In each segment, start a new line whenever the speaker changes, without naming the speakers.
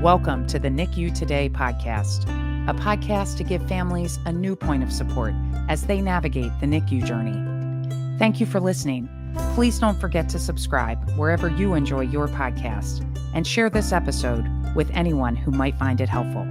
Welcome to the NICU Today Podcast, a podcast to give families a new point of support as they navigate the NICU journey. Thank you for listening. Please don't forget to subscribe wherever you enjoy your podcast and share this episode with anyone who might find it helpful.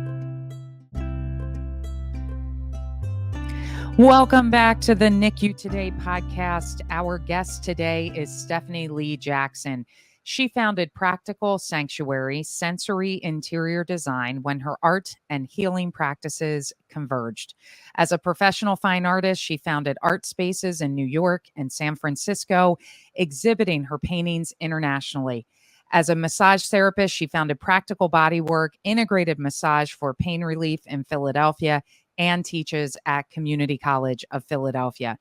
Welcome back to the NICU Today Podcast. Our guest today is Stephanie Lee Jackson. She founded Practical Sanctuary Sensory Interior Design when her art and healing practices converged. As a professional fine artist, she founded art spaces in New York and San Francisco, exhibiting her paintings internationally. As a massage therapist, she founded Practical Bodywork, integrated massage for pain relief in Philadelphia, and teaches at Community College of Philadelphia.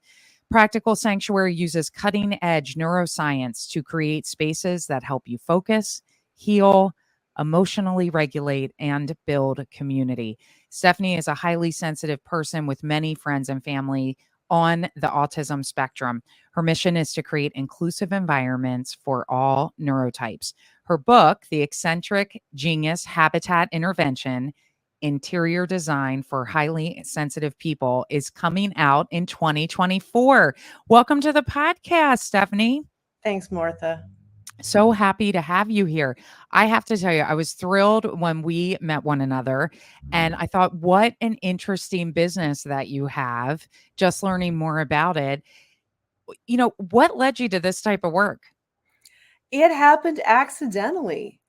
Practical Sanctuary uses cutting-edge neuroscience to create spaces that help you focus, heal, emotionally regulate, and build community. Stephanie is a highly sensitive person with many friends and family on the autism spectrum. Her mission is to create inclusive environments for all neurotypes. Her book, The Eccentric Genius Habitat Intervention, Interior Design for Highly Sensitive People, is coming out in 2024. Welcome to the podcast, Stephanie.
Thanks, Martha.
So happy to have you here. I have to tell you, I was thrilled when we met one another, and I thought, what an interesting business that you have, just learning more about it. You know, what led you to this type of work?
It happened accidentally.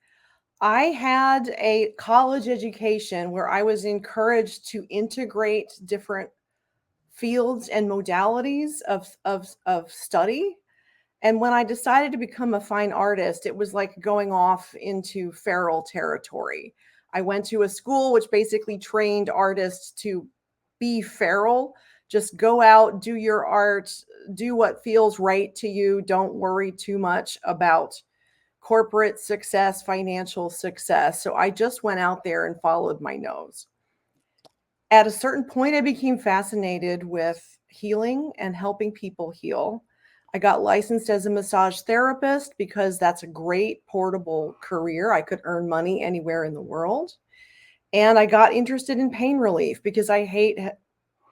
I had a college education where I was encouraged to integrate different fields and modalities of study. And when I decided to become a fine artist, it was like going off into feral territory. I went to a school which basically trained artists to be feral. Just go out, do your art, do what feels right to you. Don't worry too much about corporate success, financial success. So I just went out there and followed my nose. At a certain point, I became fascinated with healing and helping people heal. I got licensed as a massage therapist because that's a great portable career. I could earn money anywhere in the world. And I got interested in pain relief because I hate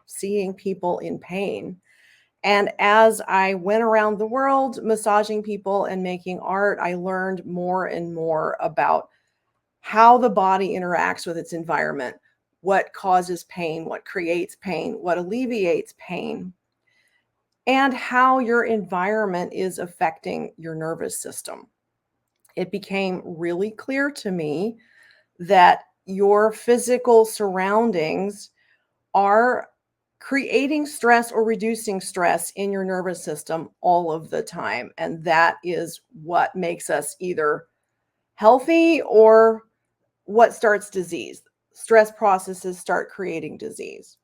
seeing people in pain. And as I went around the world massaging people and making art, I learned more and more about how the body interacts with its environment, what causes pain, what creates pain, what alleviates pain, and how your environment is affecting your nervous system. It became really clear to me that your physical surroundings are creating stress or reducing stress in your nervous system all of the time. And that is what makes us either healthy or what starts disease. Stress processes start creating disease.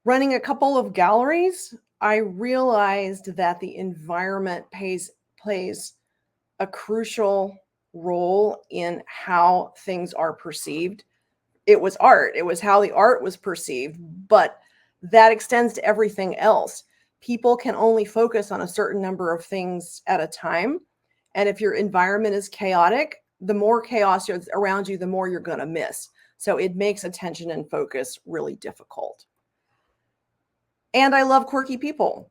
Running a couple of galleries, I realized that the environment plays a crucial role in how things are perceived. It was art. It was how the art was perceived, but that extends to everything else. People can only focus on a certain number of things at a time. And if your environment is chaotic, the more chaos around you, the more you're going to miss. So it makes attention and focus really difficult. And I love quirky people.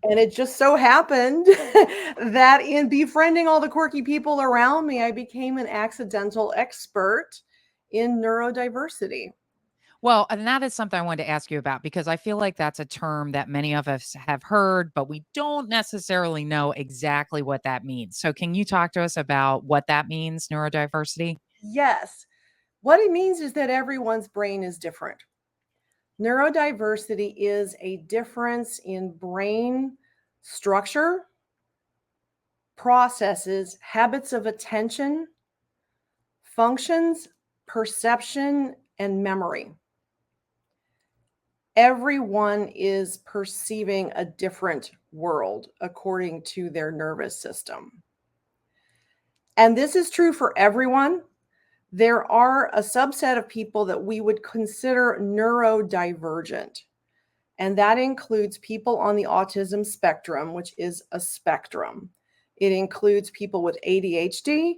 And it just so happened that in befriending all the quirky people around me, I became an accidental expert in neurodiversity.
Well, and that is something I wanted to ask you about because I feel like that's a term that many of us have heard, but we don't necessarily know exactly what that means. So can you talk to us about what that means, neurodiversity?
Yes. What it means is that everyone's brain is different. Neurodiversity is a difference in brain structure, processes, habits of attention, functions, perception, and memory. Everyone is perceiving a different world according to their nervous system. And this is true for everyone. There are a subset of people that we would consider neurodivergent. And that includes people on the autism spectrum, which is a spectrum. It includes people with ADHD,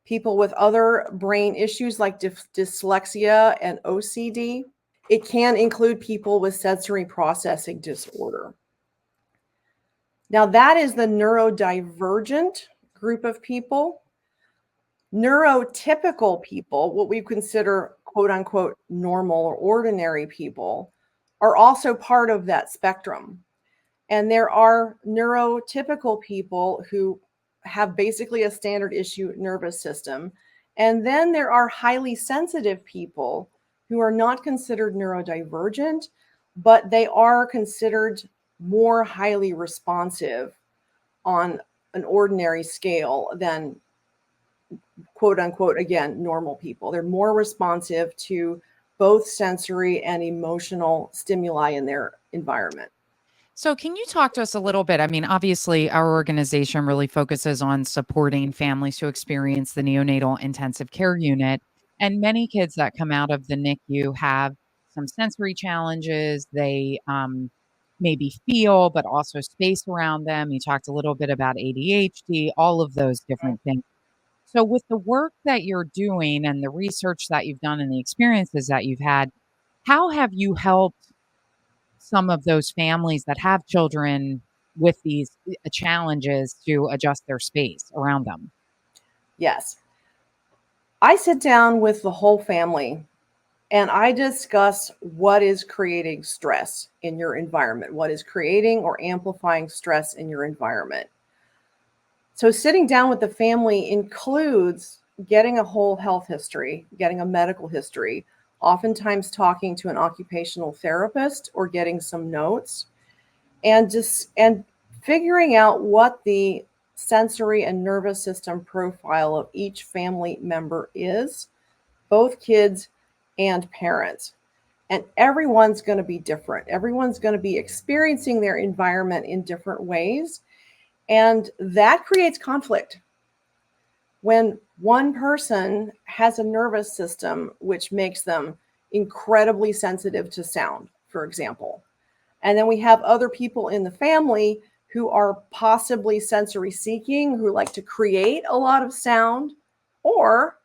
people with other brain issues like dyslexia and OCD. It can include people with sensory processing disorder. Now, that is the neurodivergent group of people. Neurotypical people, what we consider quote unquote normal or ordinary people, are also part of that spectrum. And there are neurotypical people who have basically a standard issue nervous system. And then there are highly sensitive people who are not considered neurodivergent, but they are considered more highly responsive on an ordinary scale than quote unquote, again, normal people. They're more responsive to both sensory and emotional stimuli in their environment.
So, can you talk to us a little bit? I mean, obviously, our organization really focuses on supporting families who experience the neonatal intensive care unit. And many kids that come out of the NICU have some sensory challenges. They maybe feel, but also space around them. You talked a little bit about ADHD, all of those different things. So, with the work that you're doing and the research that you've done and the experiences that you've had, how have you helped some of those families that have children with these challenges to adjust their space around them?
Yes. I sit down with the whole family and I discuss what is creating stress in your environment, what is creating or amplifying stress in your environment. So sitting down with the family includes getting a whole health history, getting a medical history, oftentimes talking to an occupational therapist or getting some notes, and figuring out what the sensory and nervous system profile of each family member is, both kids and parents. And everyone's going to be different. Everyone's going to be experiencing their environment in different ways. And that creates conflict. When one person has a nervous system which makes them incredibly sensitive to sound, for example, and then we have other people in the family who are possibly sensory seeking, who like to create a lot of sound, or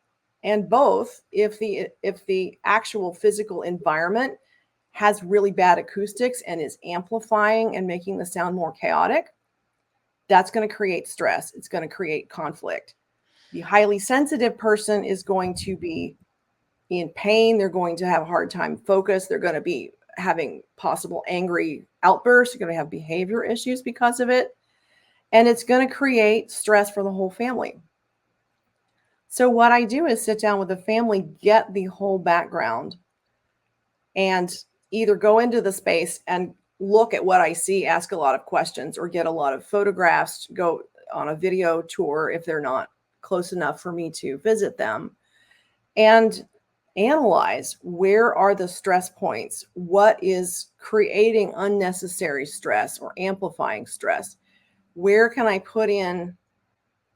and both, if the actual physical environment has really bad acoustics and is amplifying and making the sound more chaotic, that's going to create stress. It's going to create conflict. The highly sensitive person is going to be in pain. They're going to have a hard time focus. They're going to be having possible angry outbursts. They're going to have behavior issues because of it. And it's going to create stress for the whole family. So what I do is sit down with the family, get the whole background, and either go into the space and look at what I see, ask a lot of questions, or get a lot of photographs, go on a video tour if they're not close enough for me to visit them, and analyze where are the stress points, what is creating unnecessary stress or amplifying stress, where can I put in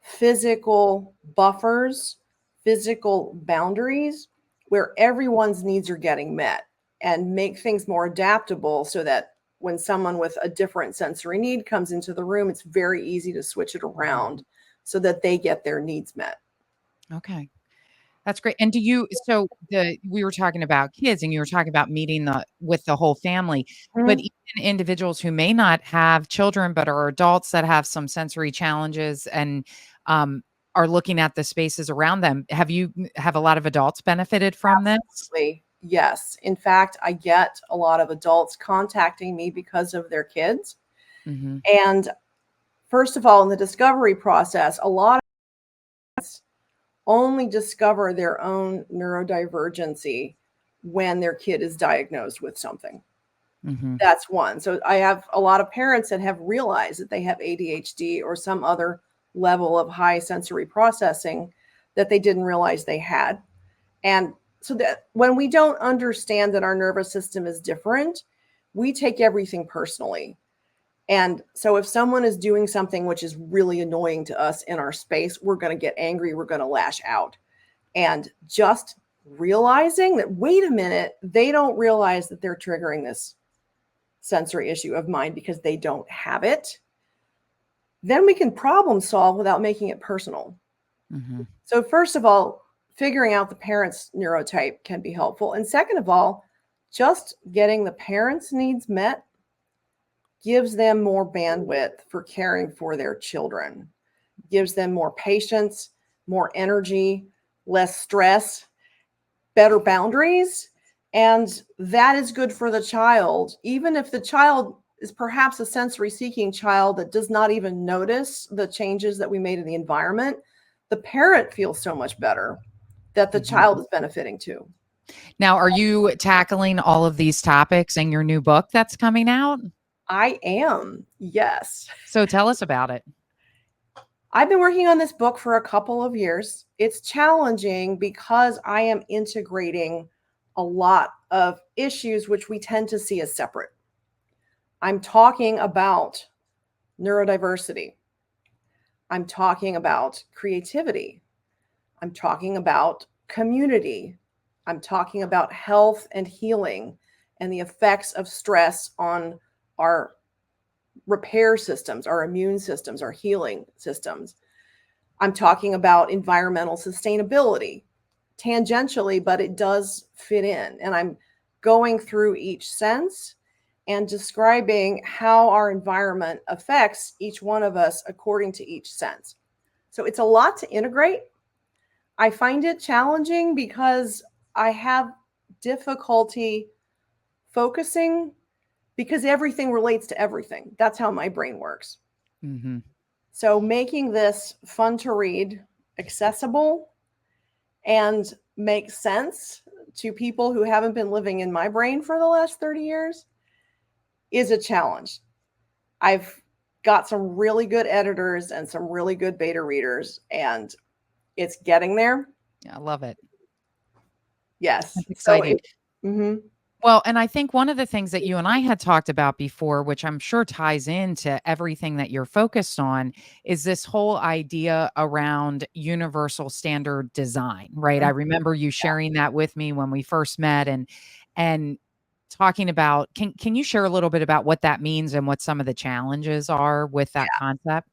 physical buffers, physical boundaries where everyone's needs are getting met, and make things more adaptable so that when someone with a different sensory need comes into the room, it's very easy to switch it around so that they get their needs met.
Okay. That's great. And we were talking about kids and you were talking about meeting with the whole family, but even individuals who may not have children, but are adults that have some sensory challenges and are looking at the spaces around them. Have a lot of adults benefited from this?
Absolutely. Yes. In fact, I get a lot of adults contacting me because of their kids.
Mm-hmm.
And first of all, in the discovery process, a lot of parents only discover their own neurodivergency when their kid is diagnosed with something.
Mm-hmm.
That's one. So I have a lot of parents that have realized that they have ADHD or some other level of high sensory processing that they didn't realize they had. And so that when we don't understand that our nervous system is different, we take everything personally. And so if someone is doing something which is really annoying to us in our space, we're going to get angry, we're going to lash out. And just realizing that, wait a minute, they don't realize that they're triggering this sensory issue of mine because they don't have it, then we can problem solve without making it personal.
Mm-hmm.
So first of all, figuring out the parent's neurotype can be helpful. And second of all, just getting the parents' needs met gives them more bandwidth for caring for their children, gives them more patience, more energy, less stress, better boundaries. And that is good for the child, even if the child is perhaps a sensory seeking child that does not even notice the changes that we made in the environment. The parent feels so much better that the
Mm-hmm.
child is benefiting too.
Now, are you tackling all of these topics in your new book that's coming out?
I am, yes.
So tell us about it.
I've been working on this book for a couple of years. It's challenging because I am integrating a lot of issues which we tend to see as separate. I'm talking about neurodiversity. I'm talking about creativity. I'm talking about community. I'm talking about health and healing and the effects of stress on our repair systems, our immune systems, our healing systems. I'm talking about environmental sustainability tangentially, but it does fit in. And I'm going through each sense and describing how our environment affects each one of us according to each sense. So it's a lot to integrate. I find it challenging because I have difficulty focusing because everything relates to everything. That's how my brain works.
Mm-hmm.
So making this fun to read, accessible, and make sense to people who haven't been living in my brain for the last 30 years is a challenge. I've got some really good editors and some really good beta readers, and it's getting there.
Yeah, I love it.
Yes.
That's exciting.
Mhm.
Well, and I think one of the things that you and I had talked about before, which I'm sure ties into everything that you're focused on, is this whole idea around universal standard design, right? I remember you sharing that with me when we first met and talking about can you share a little bit about what that means and what some of the challenges are with that concept?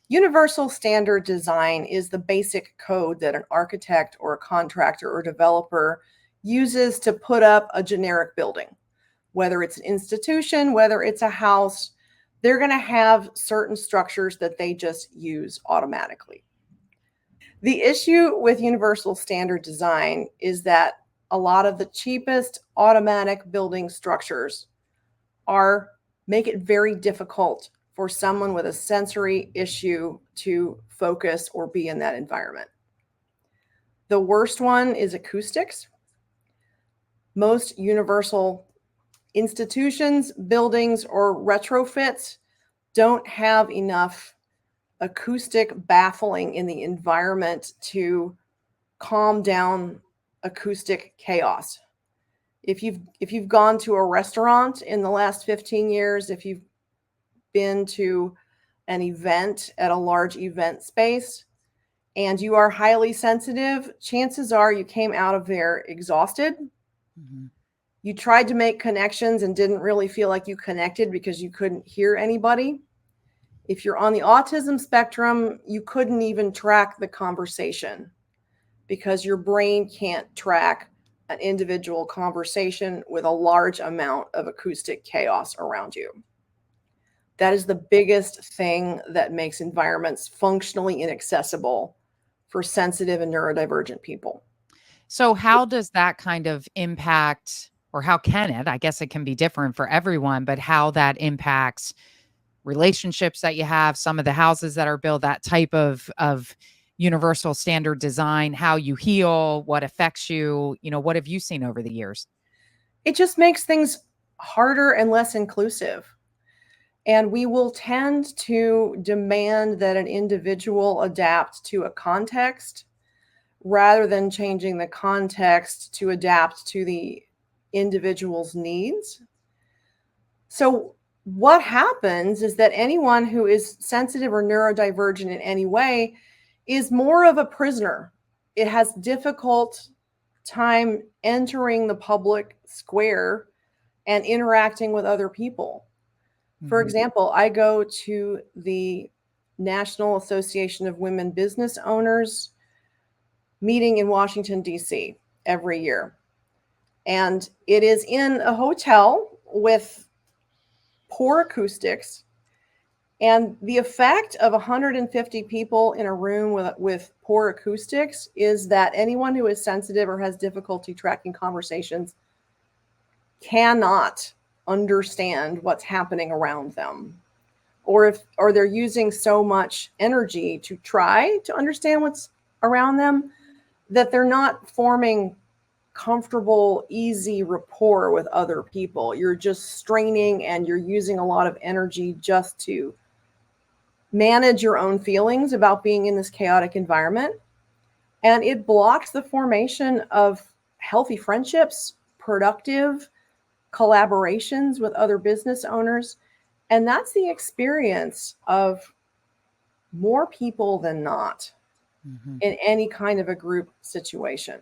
Universal standard design is the basic code that an architect or a contractor or developer uses to put up a generic building. Whether it's an institution, whether it's a house, they're going to have certain structures that they just use automatically. The issue with universal standard design is that a lot of the cheapest automatic building structures are make it very difficult for someone with a sensory issue to focus or be in that environment. The worst one is acoustics. Most universal institutions, buildings, or retrofits don't have enough acoustic baffling in the environment to calm down acoustic chaos. If you've gone to a restaurant in the last 15 years, if you've been to an event at a large event space and you are highly sensitive, chances are you came out of there exhausted.
Mm-hmm.
You tried to make connections and didn't really feel like you connected because you couldn't hear anybody. If you're on the autism spectrum, you couldn't even track the conversation because your brain can't track an individual conversation with a large amount of acoustic chaos around you. That is the biggest thing that makes environments functionally inaccessible for sensitive and neurodivergent people.
So how does that kind of impact, or how can it? I guess it can be different for everyone, but how that impacts relationships that you have, some of the houses that are built, that type of universal standard design, how you heal, what affects you, what have you seen over the years?
It just makes things harder and less inclusive. And we will tend to demand that an individual adapt to a context rather than changing the context to adapt to the individual's needs. So, what happens is that anyone who is sensitive or neurodivergent in any way is more of a prisoner. It has difficult time entering the public square and interacting with other people. For
Mhm.
example, I go to the National Association of Women Business Owners meeting in Washington, D.C. every year. And it is in a hotel with poor acoustics. And the effect of 150 people in a room with poor acoustics is that anyone who is sensitive or has difficulty tracking conversations cannot understand what's happening around them. Or they're using so much energy to try to understand what's around them that they're not forming comfortable, easy rapport with other people. You're just straining and you're using a lot of energy just to manage your own feelings about being in this chaotic environment. And it blocks the formation of healthy friendships, productive collaborations with other business owners. And that's the experience of more people than not in any kind of a group situation.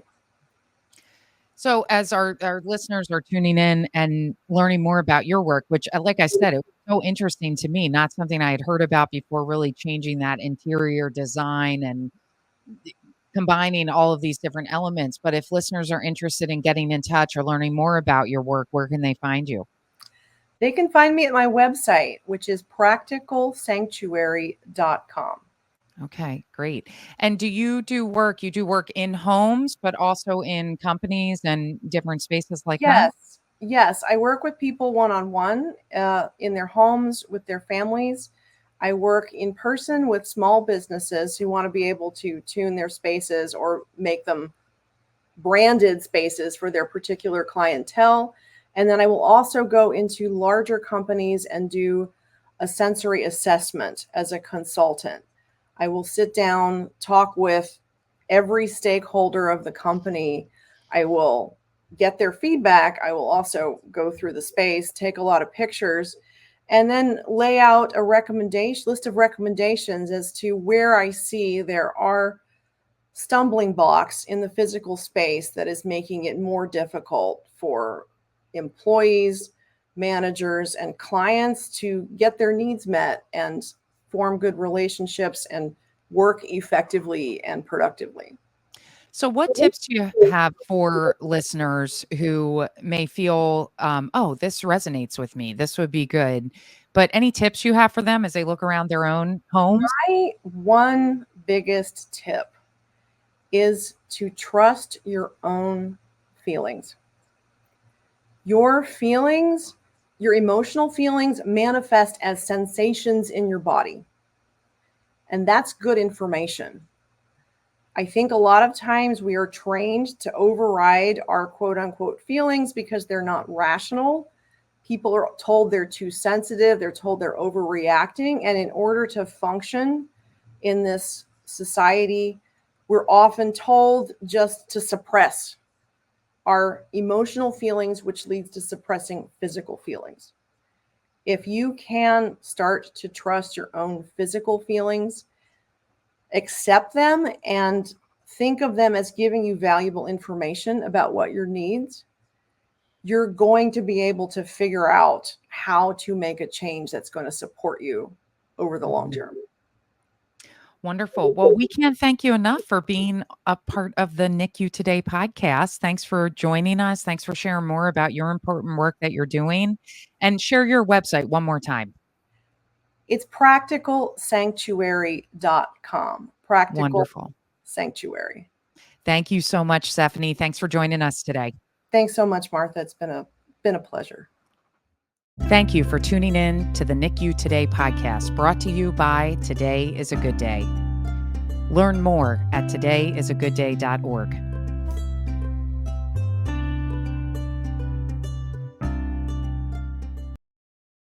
So as our listeners are tuning in and learning more about your work, which, like I said, it was so interesting to me, not something I had heard about before, really changing that interior design and combining all of these different elements. But if listeners are interested in getting in touch or learning more about your work, where can they find you?
They can find me at my website, which is practicalsanctuary.com.
Okay, great. And do you do work in homes, but also in companies and different spaces like that?
Yes. I work with people one-on-one in their homes with their families. I work in person with small businesses who want to be able to tune their spaces or make them branded spaces for their particular clientele. And then I will also go into larger companies and do a sensory assessment as a consultant. I will sit down, talk with every stakeholder of the company. I will get their feedback. I will also go through the space, take a lot of pictures, and then lay out a list of recommendations as to where I see there are stumbling blocks in the physical space that is making it more difficult for employees, managers, and clients to get their needs met and form good relationships and work effectively and productively.
So what tips do you have for listeners who may feel, oh, this resonates with me, this would be good, but any tips you have for them as they look around their own homes?
My one biggest tip is to trust your own feelings. Your feelings, your emotional feelings manifest as sensations in your body. And that's good information. I think a lot of times we are trained to override our quote unquote feelings because they're not rational. People are told they're too sensitive. They're told they're overreacting. And in order to function in this society, we're often told just to suppress our emotional feelings, which leads to suppressing physical feelings. If you can start to trust your own physical feelings, accept them, and think of them as giving you valuable information about what your needs, you're going to be able to figure out how to make a change that's going to support you over the long term.
Wonderful. Well, we can't thank you enough for being a part of the NICU Today podcast. Thanks for joining us. Thanks for sharing more about your important work that you're doing. And share your website one more time.
It's practicalsanctuary.com. Practical
Wonderful.
Sanctuary.
Thank you so much, Stephanie. Thanks for joining us today.
Thanks so much, Martha. It's been a pleasure.
Thank you for tuning in to the NICU Today podcast, brought to you by Today is a Good Day. Learn more at todayisagoodday.org.